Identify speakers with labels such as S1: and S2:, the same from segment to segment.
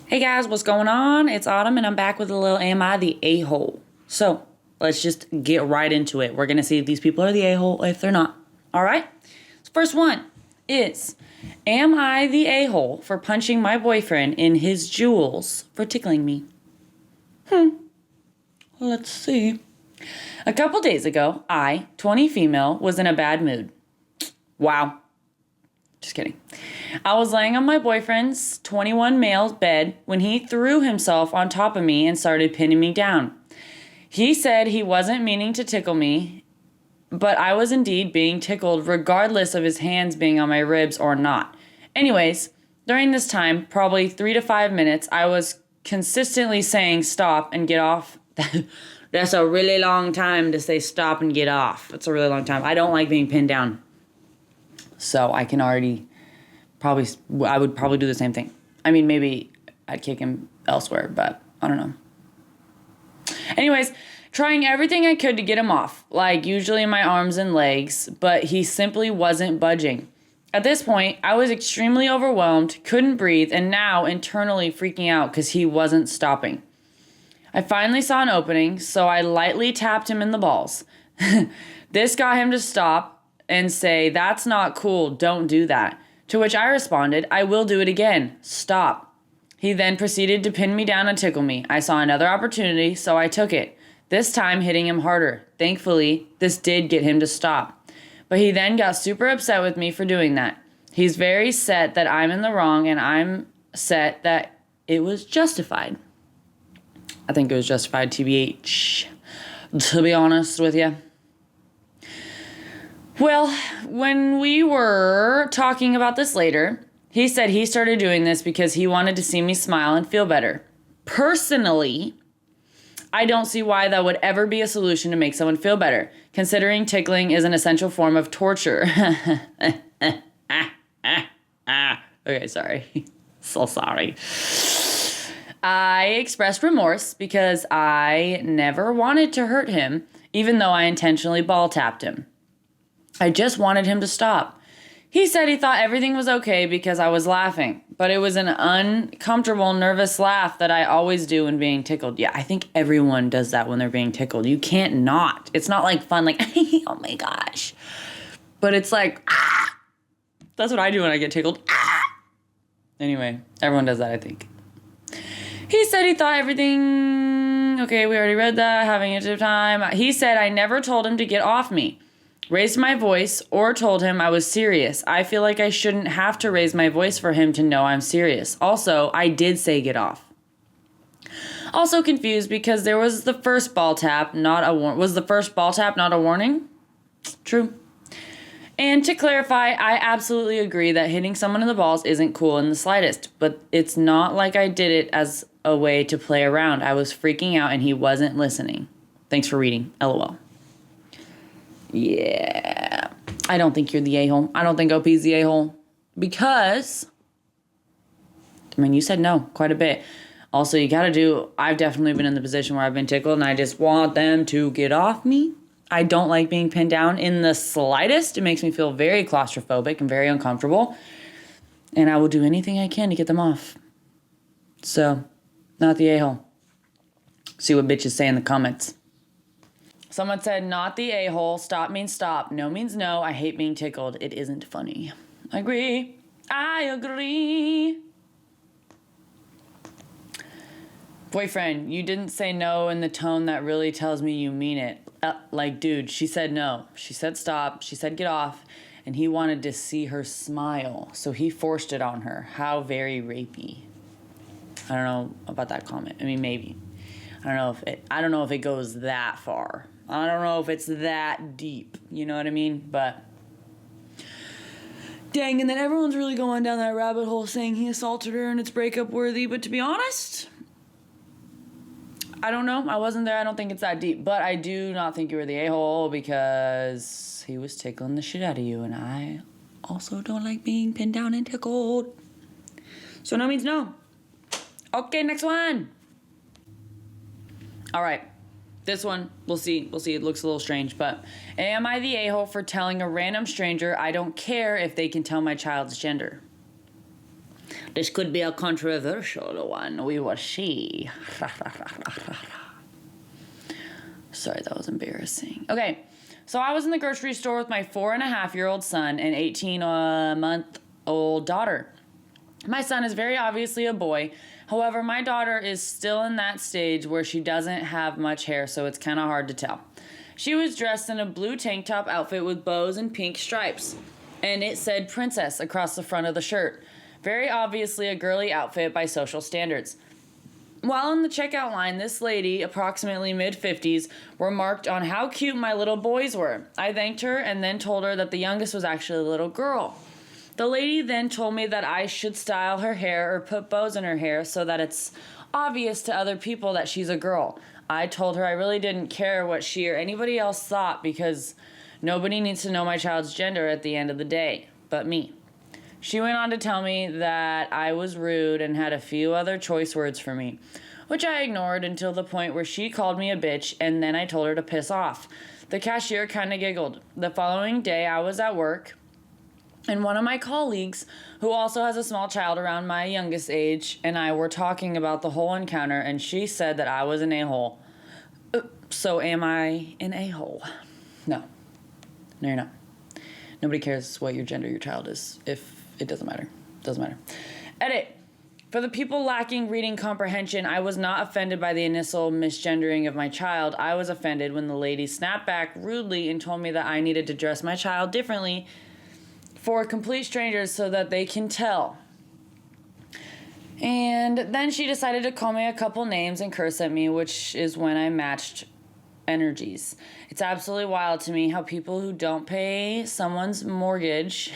S1: Hey guys, what's going on? It's Autumn and I'm back with a little Am I the A-hole? So, let's just get right into it. We're going to see if these people are the A-hole or if they're not. Alright? First one is, am I the A-hole for punching my boyfriend in his jewels for tickling me? Let's see. A couple days ago, I, 20 female, was in a bad mood. Wow. Just kidding. I was laying on my boyfriend's 21 male bed when he threw himself on top of me and started pinning me down. He said he wasn't meaning to tickle me, but I was indeed being tickled regardless of his hands being on my ribs or not. Anyways, during this time, probably 3 to 5 minutes, I was consistently saying stop and get off. That's a really long time to say stop and get off. That's a really long time. I don't like being pinned down. So I can already I would probably do the same thing. I mean, maybe I'd kick him elsewhere, but I don't know. Anyways, trying everything I could to get him off, like usually my arms and legs, but he simply wasn't budging. At this point, I was extremely overwhelmed, couldn't breathe, and now internally freaking out because he wasn't stopping. I finally saw an opening, so I lightly tapped him in the balls. This got him to stop and say, "That's not cool, don't do that." To which I responded, "I will do it again, stop." He then proceeded to pin me down and tickle me. I saw another opportunity, so I took it, this time hitting him harder. Thankfully, this did get him to stop. But he then got super upset with me for doing that. He's very set that I'm in the wrong, and I'm set that it was justified. I think it was justified, TBH, to be honest with you. Well, when we were talking about this later, he said he started doing this because he wanted to see me smile and feel better. Personally, I don't see why that would ever be a solution to make someone feel better, considering tickling is an essential form of torture. Okay, sorry. So sorry. I expressed remorse because I never wanted to hurt him, even though I intentionally ball tapped him. I just wanted him to stop. He said he thought everything was okay because I was laughing, but it was an uncomfortable, nervous laugh that I always do when being tickled. Yeah, I think everyone does that when they're being tickled. You can't not. It's not like fun, like, oh my gosh. But it's like, ah. That's what I do when I get tickled. Ah. Anyway, everyone does that, I think. He said he thought everything, okay, we already read that, having a good time. He said I never told him to get off me, raised my voice, or told him I was serious. I feel like I shouldn't have to raise my voice for him to know I'm serious. Also, I did say get off. Also confused because there was the first ball tap, not a warning. Was the first ball tap not a warning? True. And to clarify, I absolutely agree that hitting someone in the balls isn't cool in the slightest, but it's not like I did it as a way to play around. I was freaking out and he wasn't listening. Thanks for reading. LOL. Yeah. I don't think you're the a-hole. I don't think OP's the a-hole. Because, I mean, you said no quite a bit. Also, you gotta do, I've definitely been in the position where I've been tickled and I just want them to get off me. I don't like being pinned down in the slightest. It makes me feel very claustrophobic and very uncomfortable. And I will do anything I can to get them off. So, not the a-hole. See what bitches say in the comments. Someone said, not the a-hole. Stop means stop. No means no. I hate being tickled. It isn't funny. I agree. I agree. Boyfriend, you didn't say no in the tone that really tells me you mean it. Like, dude, she said no. She said stop. She said get off. And he wanted to see her smile. So he forced it on her. How very rapey. I don't know about that comment. I mean, maybe. I don't know if it goes that far. I don't know if it's that deep. You know what I mean? But dang, and then everyone's really going down that rabbit hole saying he assaulted her and it's breakup worthy. But to be honest, I don't know. I wasn't there. I don't think it's that deep. But I do not think you were the a-hole because he was tickling the shit out of you. And I also don't like being pinned down and tickled. So no means no. Okay, next one. All right. This one, we'll see. It looks a little strange, but am I the a-hole for telling a random stranger I don't care if they can tell my child's gender? This could be a controversial one. We will see. Sorry, that was embarrassing. Okay, so I was in the grocery store with my 4.5-year-old son and 18-month-old daughter. My son is very obviously a boy. However, my daughter is still in that stage where she doesn't have much hair, so it's kind of hard to tell. She was dressed in a blue tank top outfit with bows and pink stripes, and it said princess across the front of the shirt. Very obviously a girly outfit by social standards. While in the checkout line, this lady, approximately mid-50s, remarked on how cute my little boys were. I thanked her and then told her that the youngest was actually a little girl. The lady then told me that I should style her hair or put bows in her hair so that it's obvious to other people that she's a girl. I told her I really didn't care what she or anybody else thought because nobody needs to know my child's gender at the end of the day, but me. She went on to tell me that I was rude and had a few other choice words for me, which I ignored until the point where she called me a bitch, and then I told her to piss off. The cashier kind of giggled. The following day, I was at work, and one of my colleagues, who also has a small child around my youngest age, and I were talking about the whole encounter, and she said that I was an a-hole. So am I an a-hole? No. No, you're not. Nobody cares what your gender your child is. If it doesn't matter. Doesn't matter. Edit. For the people lacking reading comprehension, I was not offended by the initial misgendering of my child. I was offended when the lady snapped back rudely and told me that I needed to dress my child differently for complete strangers so that they can tell. And then she decided to call me a couple names and curse at me, which is when I matched energies. It's absolutely wild to me how people who don't pay someone's mortgage,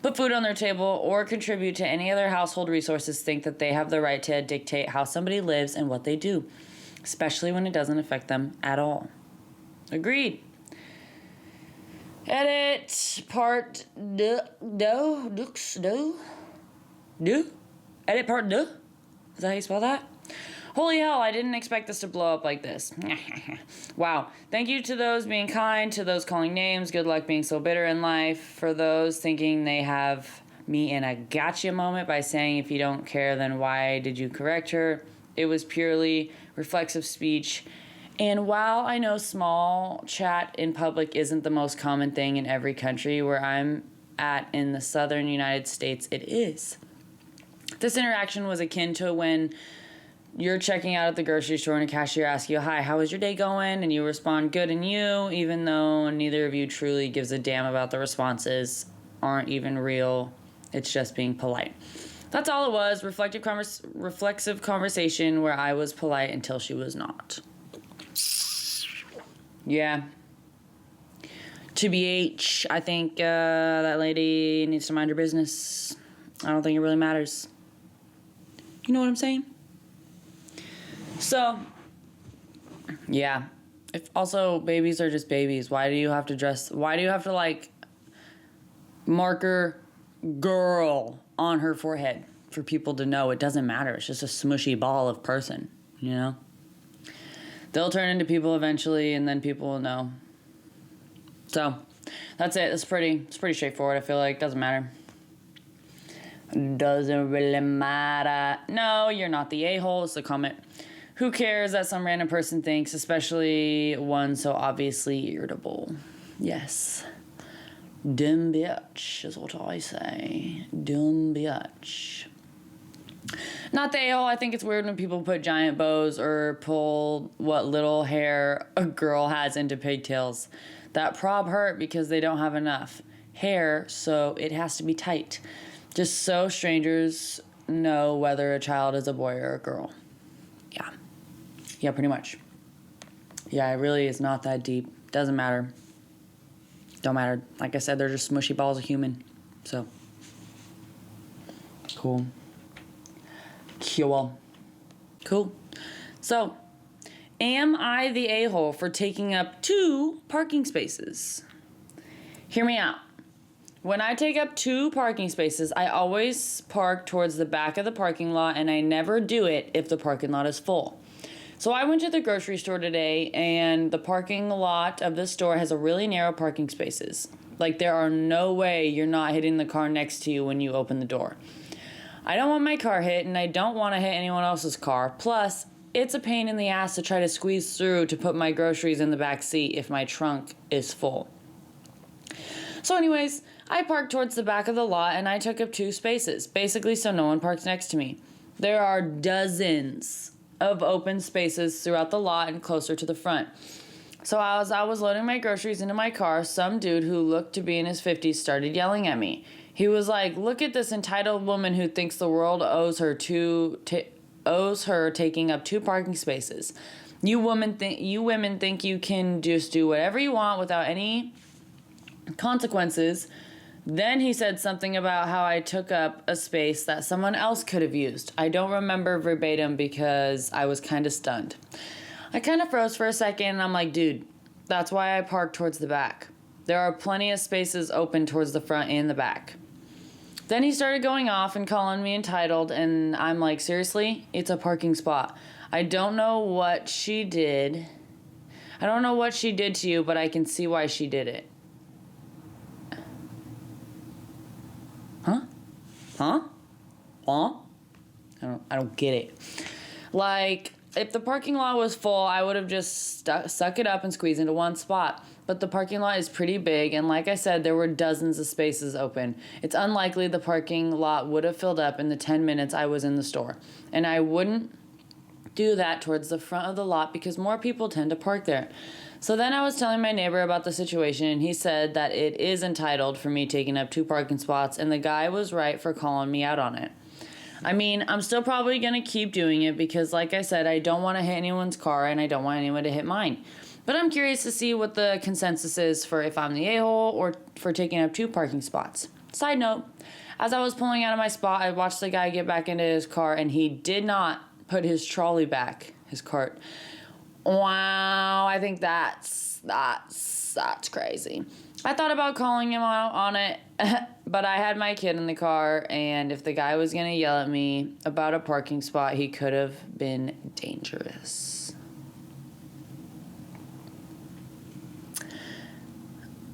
S1: put food on their table, or contribute to any other household resources think that they have the right to dictate how somebody lives and what they do, especially when it doesn't affect them at all. Agreed. Edit part do. Edit part do? Is that how you spell that? Holy hell, I didn't expect this to blow up like this. Wow. Thank you to those being kind, to those calling names. Good luck being so bitter in life. For those thinking they have me in a gotcha moment by saying if you don't care, then why did you correct her? It was purely reflexive speech. And while I know small chat in public isn't the most common thing in every country, where I'm at in the southern United States, it is. This interaction was akin to when you're checking out at the grocery store and a cashier asks you, "Hi, how is your day going?" And you respond, "Good, and you?" Even though neither of you truly gives a damn about the responses, aren't even real. It's just being polite. That's all it was. Reflexive conversation where I was polite until she was not. Yeah. TBH, I think that lady needs to mind her business. I don't think it really matters. You know what I'm saying? So, yeah. If also babies are just babies, why do you have to like marker girl on her forehead for people to know? It doesn't matter. It's just a smushy ball of person, you know? They'll turn into people eventually and then people will know. So, that's it. It's pretty straightforward, I feel like. Doesn't matter. Doesn't really matter. No, you're not the a-hole. It's a comment. Who cares that some random person thinks, especially one so obviously irritable? Yes. Dumb bitch is what I say. Dumb bitch. Not the a-hole. I think it's weird when people put giant bows or pull what little hair a girl has into pigtails. That prob hurt because they don't have enough hair, so it has to be tight. Just so strangers know whether a child is a boy or a girl. Yeah. Yeah, pretty much. Yeah, it really is not that deep. Doesn't matter. Don't matter. Like I said, they're just smushy balls of human. So. Cool. Cool. So, am I the a-hole for taking up 2 parking spaces? Hear me out. When I take up 2 parking spaces, I always park towards the back of the parking lot, and I never do it if the parking lot is full. So I went to the grocery store today, and the parking lot of the store has a really narrow parking spaces. Like, there are no way you're not hitting the car next to you when you open the door. I don't want my car hit, and I don't want to hit anyone else's car. Plus, it's a pain in the ass to try to squeeze through to put my groceries in the back seat if my trunk is full. So anyways, I parked towards the back of the lot and I took up 2 spaces, basically so no one parks next to me. There are dozens of open spaces throughout the lot and closer to the front. So as I was loading my groceries into my car, some dude who looked to be in his 50s started yelling at me. He was like, "Look at this entitled woman who thinks the world owes her taking up 2 parking spaces. You women think you can just do whatever you want without any consequences." Then he said something about how I took up a space that someone else could have used. I don't remember verbatim because I was kind of stunned. I kind of froze for a second and I'm like, dude, that's why I parked towards the back. There are plenty of spaces open towards the front and the back. Then he started going off and calling me entitled, and I'm like, seriously? It's a parking spot. I don't know what she did. I don't know what she did to you, but I can see why she did it. Huh? I don't get it. Like, if the parking lot was full, I would have just suck it up and squeeze into one spot. But the parking lot is pretty big, and like I said, there were dozens of spaces open. It's unlikely the parking lot would have filled up in the 10 minutes I was in the store. And I wouldn't do that towards the front of the lot because more people tend to park there. So then I was telling my neighbor about the situation, and he said that it is entitled for me taking up 2 parking spots, and the guy was right for calling me out on it. I mean, I'm still probably going to keep doing it because, like I said, I don't want to hit anyone's car and I don't want anyone to hit mine. But I'm curious to see what the consensus is for if I'm the a-hole or for taking up 2 parking spots. Side note, as I was pulling out of my spot, I watched the guy get back into his car and he did not put his trolley back, his cart. Wow, I think that's crazy. I thought about calling him out on it, but I had my kid in the car, and if the guy was going to yell at me about a parking spot, he could have been dangerous.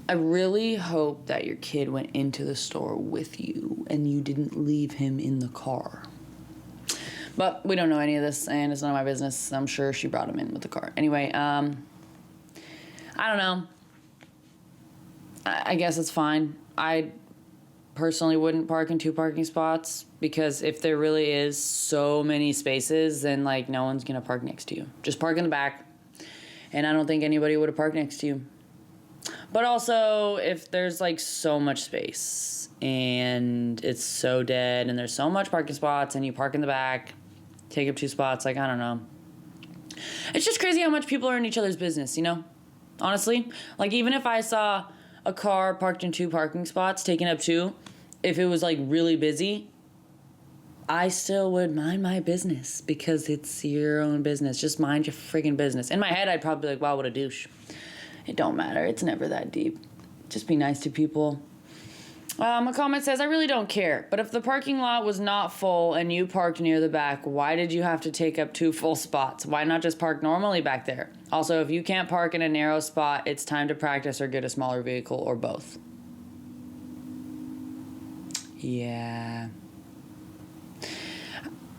S1: I really hope that your kid went into the store with you and you didn't leave him in the car. But we don't know any of this, and it's none of my business. I'm sure she brought him in with the car. Anyway, I don't know. I guess it's fine. I personally wouldn't park in 2 parking spots because if there really is so many spaces, then like no one's gonna park next to you. Just park in the back, and I don't think anybody would have parked next to you. But also, if there's like so much space and it's so dead and there's so much parking spots and you park in the back, take up 2 spots, like I don't know. It's just crazy how much people are in each other's business, you know? Honestly, like even if I saw a car parked in 2 parking spots, taking up 2, if it was like really busy, I still would mind my business because it's your own business. Just mind your friggin' business. In my head, I'd probably be like, wow, what a douche. It don't matter. It's never that deep. Just be nice to people. A comment says, I really don't care, but if the parking lot was not full and you parked near the back, why did you have to take up 2 full spots? Why not just park normally back there? Also, if you can't park in a narrow spot, it's time to practice or get a smaller vehicle or both. Yeah.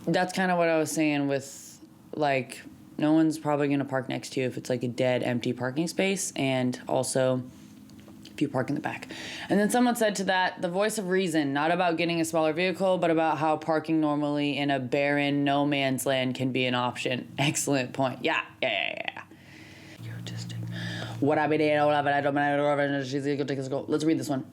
S1: That's kind of what I was saying with, like, no one's probably going to park next to you if it's like a dead, empty parking space, and also if you park in the back. And then someone said to that, the voice of reason, not about getting a smaller vehicle, but about how parking normally in a barren, no man's land can be an option. Excellent point. Yeah. You're autistic. What I mean, let's read this one.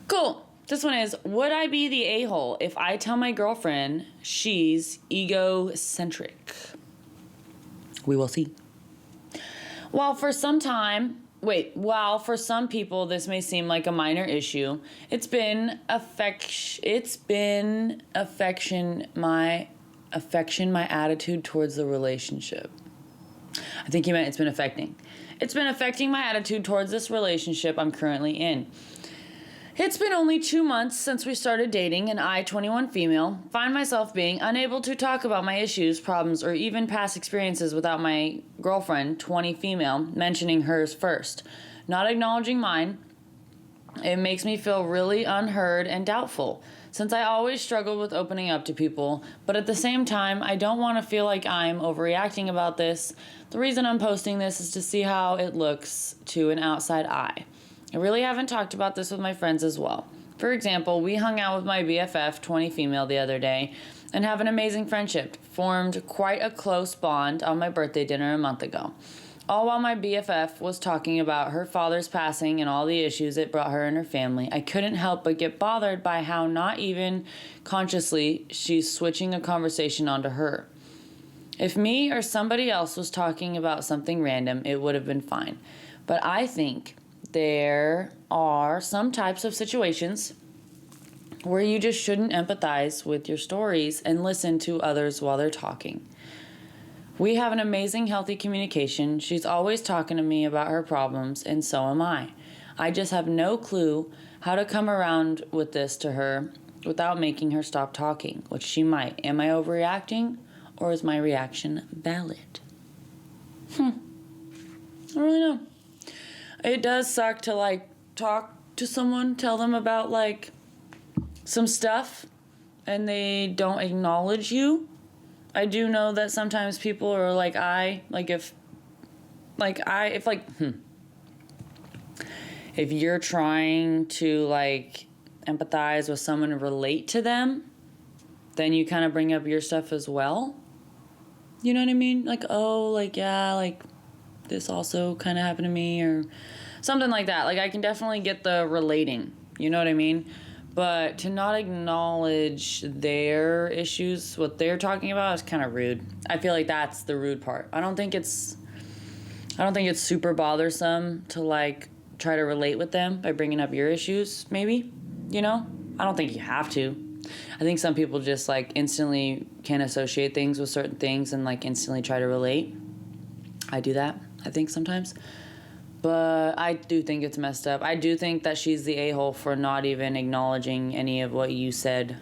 S1: Cool. This one is, would I be the a-hole if I tell my girlfriend she's egocentric? We will see. While for some people this may seem like a minor issue, it's been my attitude towards the relationship. I think he meant it's been affecting. It's been affecting my attitude towards this relationship I'm currently in. It's been only 2 months since we started dating, and I, 21 female, find myself being unable to talk about my issues, problems, or even past experiences without my girlfriend, 20 female, mentioning hers first. Not acknowledging mine, it makes me feel really unheard and doubtful. since I always struggled with opening up to people, but at the same time, I don't want to feel like I'm overreacting about this. The reason I'm posting this is to see how it looks to an outside eye. I really haven't talked about this with my friends as well. For example, we hung out with my BFF, 20 female, the other day and have an amazing friendship, formed quite a close bond on my birthday dinner a month ago. All while my BFF was talking about her father's passing and all the issues it brought her and her family, I couldn't help but get bothered by how not even consciously she's switching a conversation onto her. If me or somebody else was talking about something random, it would have been fine. But I think there are some types of situations where you just shouldn't empathize with your stories and listen to others while they're talking. We have an amazing, healthy communication. She's always talking to me about her problems, and so am I. I just have no clue how to come around with this to her without making her stop talking, which she might. Am I overreacting, or is my reaction valid? I don't really know. It does suck to, talk to someone, tell them about, some stuff, and they don't acknowledge you. I do know that sometimes people are if you're trying to empathize with someone and relate to them, then you kind of bring up your stuff as well. You know what I mean? This also kind of happened to me or something like that. I can definitely get the relating. You know what I mean? But to not acknowledge their issues, what they're talking about, is kind of rude. I feel like that's the rude part. I don't think it's super bothersome to try to relate with them by bringing up your issues, maybe, I don't think you have to. I think some people just instantly can associate things with certain things and instantly try to relate. I do that, I think, sometimes. But I do think it's messed up. I do think that she's the a-hole for not even acknowledging any of what you said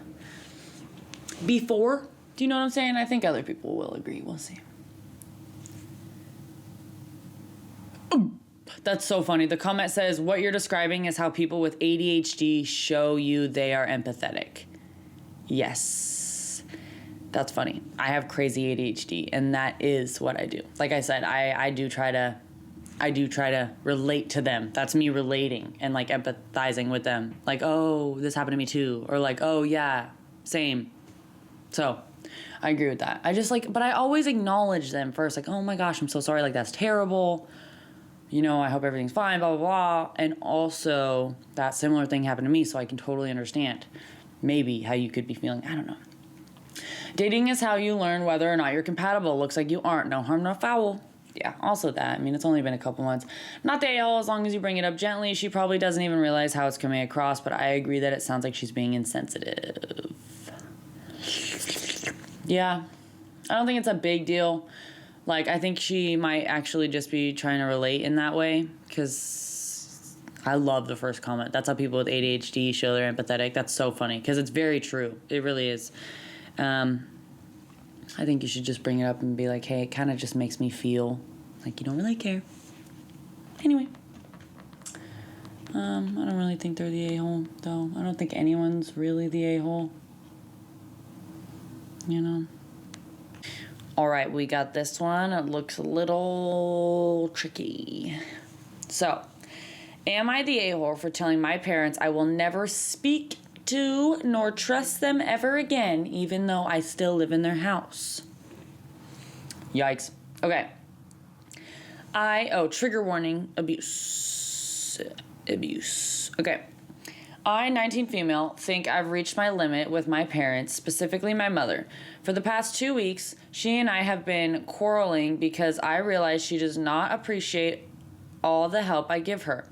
S1: before. Do you know what I'm saying? I think other people will agree. We'll see. That's so funny. The comment says, what you're describing is how people with ADHD show you they are empathetic. Yes. That's funny. I have crazy ADHD, and that is what I do. Like I said, I do try to relate to them. That's me relating and empathizing with them. Oh, this happened to me too. Or oh yeah, same. So I agree with that. I just but I always acknowledge them first. Oh my gosh, I'm so sorry. That's terrible. I hope everything's fine, blah, blah, blah. And also that similar thing happened to me. So I can totally understand maybe how you could be feeling. I don't know. Dating is how you learn whether or not you're compatible. Looks like you aren't. No harm, no foul. Yeah, also that. It's only been a couple months. Not the a-hole as long as you bring it up gently. She probably doesn't even realize how it's coming across, but I agree that it sounds like she's being insensitive. Yeah, I don't think it's a big deal. I think she might actually just be trying to relate in that way, because I love the first comment. That's how people with ADHD show they're empathetic. That's so funny, because it's very true. It really is. I think you should just bring it up and be hey, it kind of just makes me feel like you don't really care. Anyway. I don't really think they're the a-hole, though. I don't think anyone's really the a-hole. All right, we got this one. It looks a little tricky. So, am I the a-hole for telling my parents I will never speak to nor trust them ever again, even though I still live in their house? Yikes. Okay. Trigger warning, abuse. Okay. I, 19 female, think I've reached my limit with my parents, specifically my mother. For the past 2 weeks, she and I have been quarreling because I realize she does not appreciate all the help I give her.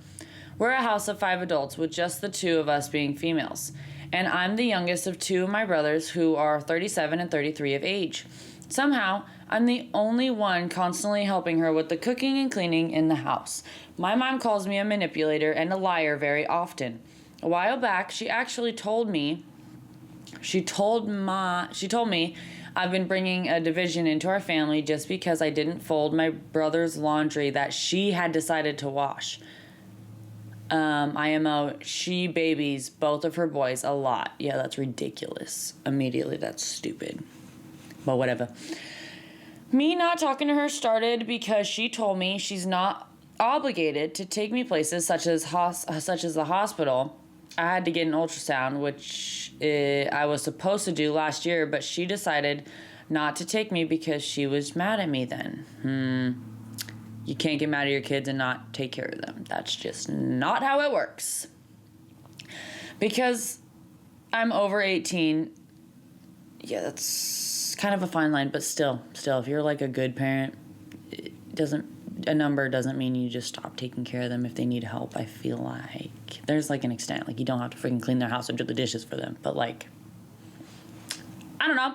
S1: We're a house of 5 adults with just the 2 of us being females. And I'm the youngest of 2 of my brothers who are 37 and 33 of age. Somehow, I'm the only one constantly helping her with the cooking and cleaning in the house. My mom calls me a manipulator and a liar very often. A while back, she actually told me I've been bringing a division into our family just because I didn't fold my brother's laundry that she had decided to wash. IMO, she babies both of her boys a lot. Yeah, that's ridiculous. Immediately, that's stupid. But whatever. Me not talking to her started because she told me she's not obligated to take me places such as the hospital. I had to get an ultrasound, which I was supposed to do last year, but she decided not to take me because she was mad at me then. You can't get mad at your kids and not take care of them. That's just not how it works. Because I'm over 18, yeah, that's kind of a fine line, but still, if you're like a good parent, a number doesn't mean you just stop taking care of them if they need help. I feel like there's like an extent, like you don't have to freaking clean their house or do the dishes for them, but like, I don't know.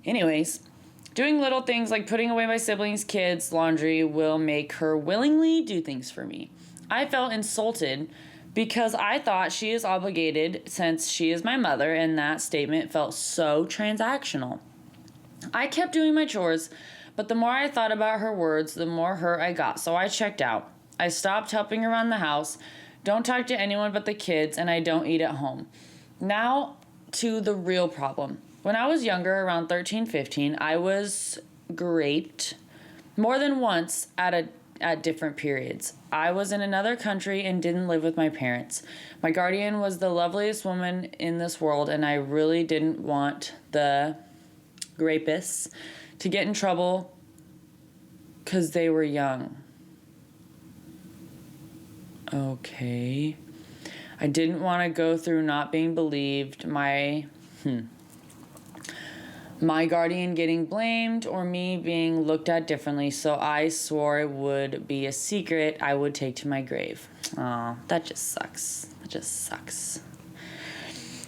S1: Anyways, doing little things like putting away my siblings' kids' laundry will make her willingly do things for me. I felt insulted because I thought she is obligated since she is my mother, and that statement felt so transactional. I kept doing my chores, but the more I thought about her words, the more hurt I got, so I checked out. I stopped helping around the house, don't talk to anyone but the kids, and I don't eat at home. Now to the real problem. When I was younger, around 13, 15, I was raped more than once at different periods. I was in another country and didn't live with my parents. My guardian was the loveliest woman in this world, and I really didn't want the rapists to get in trouble because they were young. Okay. I didn't want to go through not being believed, my guardian getting blamed, or me being looked at differently, so I swore it would be a secret I would take to my grave. Aw, that just sucks.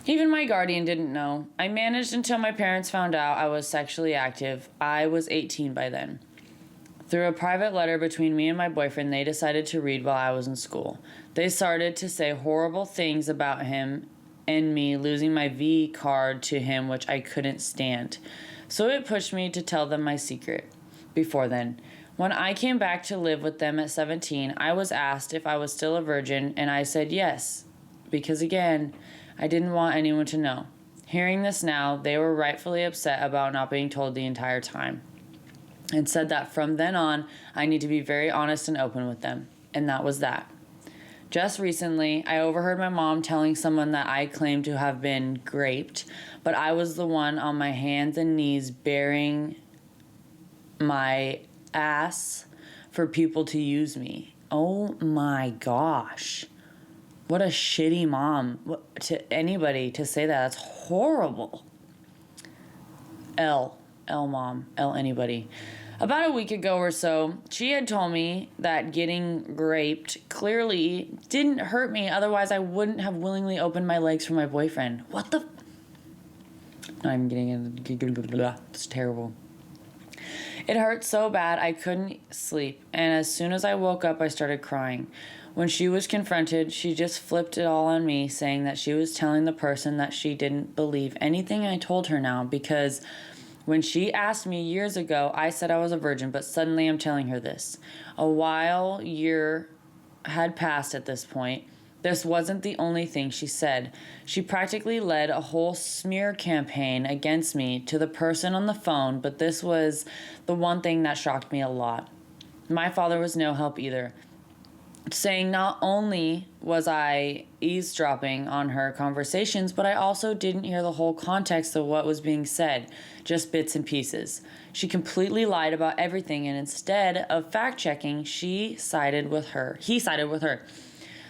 S1: Even my guardian didn't know. I managed until my parents found out I was sexually active. I was 18 by then. Through a private letter between me and my boyfriend, they decided to read while I was in school. They started to say horrible things about him and me losing my V card to him, which I couldn't stand. So it pushed me to tell them my secret. Before then, when I came back to live with them at 17, I was asked if I was still a virgin, and I said yes, because again, I didn't want anyone to know. Hearing this now, they were rightfully upset about not being told the entire time, and said that from then on, I need to be very honest and open with them, and that was that. Just recently, I overheard my mom telling someone that I claimed to have been raped, but I was the one on my hands and knees bearing my ass for people to use me. Oh my gosh. What a shitty mom. To anybody to say that, that's horrible. L mom, L anybody. About a week ago or so, she had told me that getting raped clearly didn't hurt me, otherwise I wouldn't have willingly opened my legs for my boyfriend. What the? I'm getting it. It's terrible. It hurt so bad I couldn't sleep, and as soon as I woke up, I started crying. When she was confronted, she just flipped it all on me, saying that she was telling the person that she didn't believe anything I told her now, because when she asked me years ago, I said I was a virgin, but suddenly I'm telling her this. A year had passed at this point. This wasn't the only thing she said. She practically led a whole smear campaign against me to the person on the phone, but this was the one thing that shocked me a lot. My father was no help either, saying not only was I eavesdropping on her conversations, but I also didn't hear the whole context of what was being said, just bits and pieces. She completely lied about everything, and instead of fact-checking, he sided with her.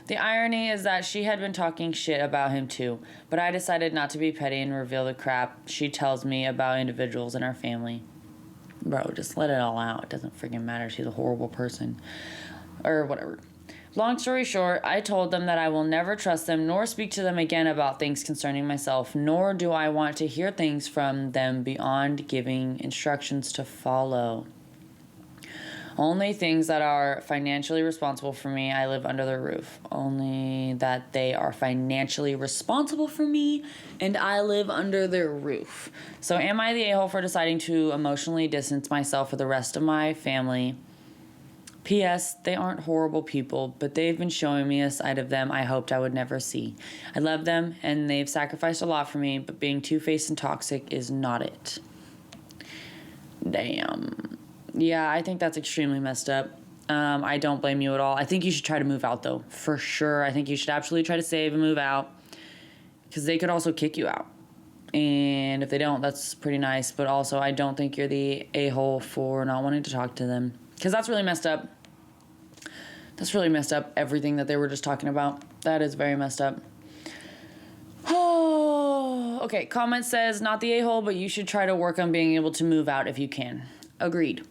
S1: The irony is that she had been talking shit about him too, but I decided not to be petty and reveal the crap she tells me about individuals in our family. Bro, just let it all out. It doesn't freaking matter. She's a horrible person. Or whatever. Long story short, I told them that I will never trust them nor speak to them again about things concerning myself, nor do I want to hear things from them beyond giving instructions to follow. Only things that are financially responsible for me, I live under their roof. Only that they are financially responsible for me, and I live under their roof. So am I the a-hole for deciding to emotionally distance myself for the rest of my family P.S. They aren't horrible people, but they've been showing me a side of them I hoped I would never see. I love them, and they've sacrificed a lot for me, but being two-faced and toxic is not it. Damn. Yeah, I think that's extremely messed up. I don't blame you at all. I think you should try to move out, though. For sure. I think you should absolutely try to save and move out. Because they could also kick you out. And if they don't, that's pretty nice. But also, I don't think you're the a-hole for not wanting to talk to them. Because that's really messed up. That's really messed up, everything that they were just talking about. That is very messed up. Oh, okay. Comment says, not the a-hole, but you should try to work on being able to move out if you can. Agreed.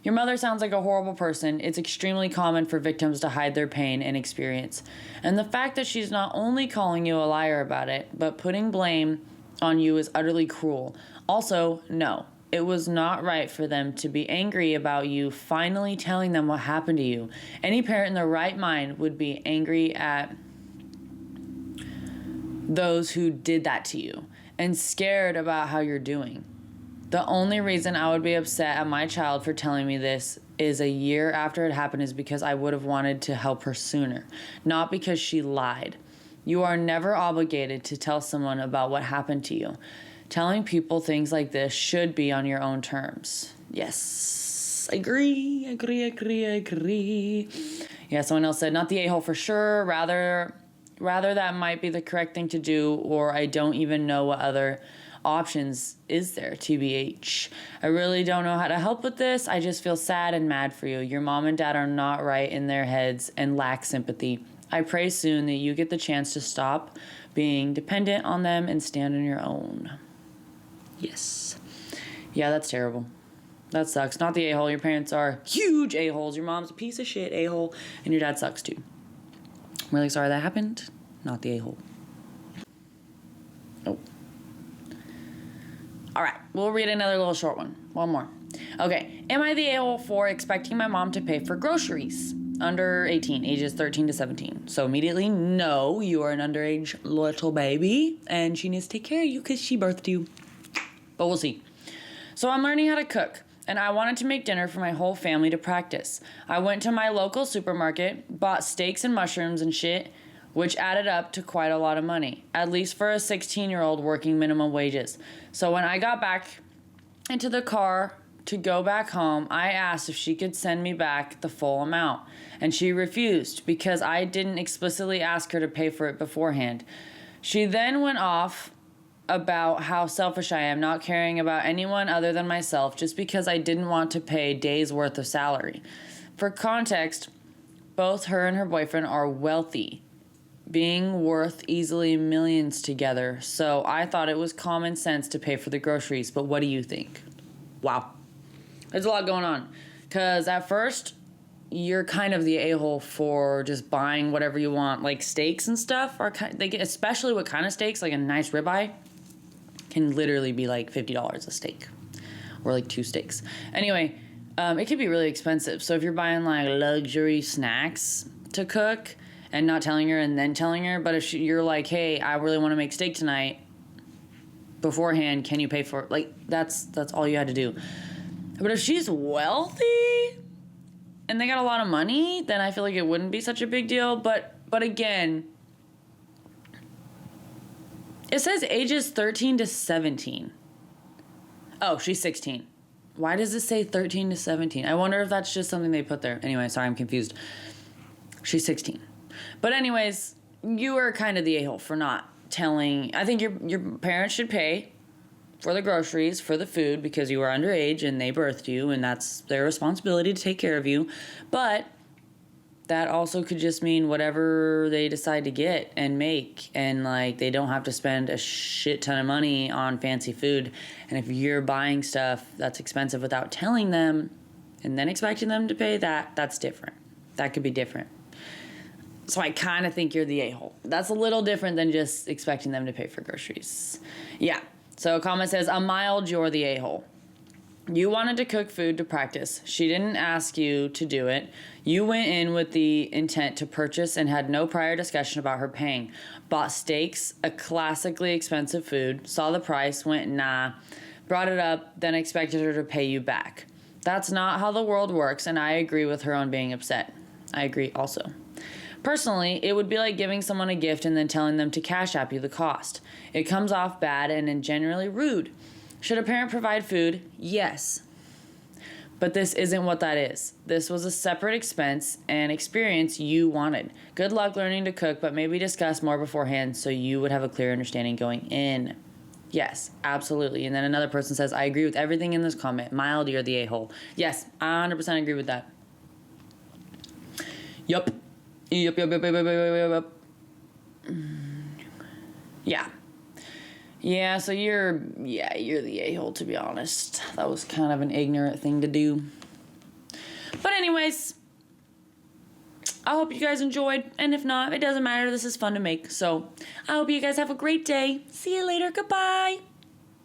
S1: Your mother sounds like a horrible person. It's extremely common for victims to hide their pain and experience. And the fact that she's not only calling you a liar about it, but putting blame on you is utterly cruel. Also, no, it was not right for them to be angry about you finally telling them what happened to you. Any parent in their right mind would be angry at those who did that to you and scared about how you're doing. The only reason I would be upset at my child for telling me this is a year after it happened is because I would have wanted to help her sooner, not because she lied. You are never obligated to tell someone about what happened to you. Telling people things like this should be on your own terms. Yes, agree. Yeah, someone else said, not the a-hole for sure. Rather that might be the correct thing to do, or I don't even know what other options is there, TBH. I really don't know how to help with this. I just feel sad and mad for you. Your mom and dad are not right in their heads and lack sympathy. I pray soon that you get the chance to stop being dependent on them and stand on your own. Yes. Yeah, that's terrible. That sucks. Not the a-hole. Your parents are huge a-holes. Your mom's a piece of shit a-hole, and your dad sucks too. I'm really sorry that happened. Not the a-hole. Oh. All right, we'll read another little short one. One more. Okay, am I the a-hole for expecting my mom to pay for groceries? Under 18, ages 13 to 17. So immediately, no, you are an underage little baby, and she needs to take care of you because she birthed you. But we'll see. So I'm learning how to cook, and I wanted to make dinner for my whole family to practice. I went to my local supermarket, bought steaks and mushrooms and shit, which added up to quite a lot of money, at least for a 16-year-old working minimum wages. So when I got back into the car to go back home, I asked if she could send me back the full amount, and she refused because I didn't explicitly ask her to pay for it beforehand. She then went off about how selfish I am, not caring about anyone other than myself, just because I didn't want to pay a day's worth of salary. For context, both her and her boyfriend are wealthy, being worth easily millions together, so I thought it was common sense to pay for the groceries. But what do you think? Wow. There's a lot going on. Because at first, you're kind of the a-hole for just buying whatever you want. Like steaks and stuff, they get, especially what kind of steaks, like a nice ribeye, can literally be like $50 a steak. Or like 2 steaks. Anyway, it can be really expensive. So if you're buying like luxury snacks to cook and not telling her and then telling her, but if you're like, hey, I really want to make steak tonight, beforehand, can you pay for it? Like, that's all you had to do. But if she's wealthy and they got a lot of money, then I feel like it wouldn't be such a big deal. But again, it says ages 13 to 17. Oh, she's 16. Why does it say 13 to 17? I wonder if that's just something they put there. Anyway, sorry, I'm confused. She's 16. But anyways, you are kind of the a-hole for not telling. I think your parents should pay for the groceries, for the food, because you are underage and they birthed you, and that's their responsibility to take care of you. But that also could just mean whatever they decide to get and make, and like they don't have to spend a shit ton of money on fancy food. And if you're buying stuff that's expensive without telling them and then expecting them to pay, that's different. That could be different. So I kind of think you're the a-hole. That's a little different than just expecting them to pay for groceries. Yeah. So a comment says, a mild, you're the a-hole. You wanted to cook food to practice. She didn't ask you to do it. You went in with the intent to purchase and had no prior discussion about her paying. Bought steaks, a classically expensive food, saw the price, went nah, brought it up, then expected her to pay you back. That's not how the world works, and I agree with her on being upset. I agree also. Personally, it would be like giving someone a gift and then telling them to cash app you the cost. It comes off bad and generally rude. Should a parent provide food? Yes. But this isn't what that is. This was a separate expense and experience you wanted. Good luck learning to cook, but maybe discuss more beforehand so you would have a clear understanding going in. Yes, absolutely. And then another person says, I agree with everything in this comment. Mild, you're the a-hole. Yes, I 100% agree with that. Yup. Yup. Yeah. Yeah, so you're the a-hole, to be honest. That was kind of an ignorant thing to do. But anyways, I hope you guys enjoyed. And if not, it doesn't matter. This is fun to make. So I hope you guys have a great day. See you later. Goodbye.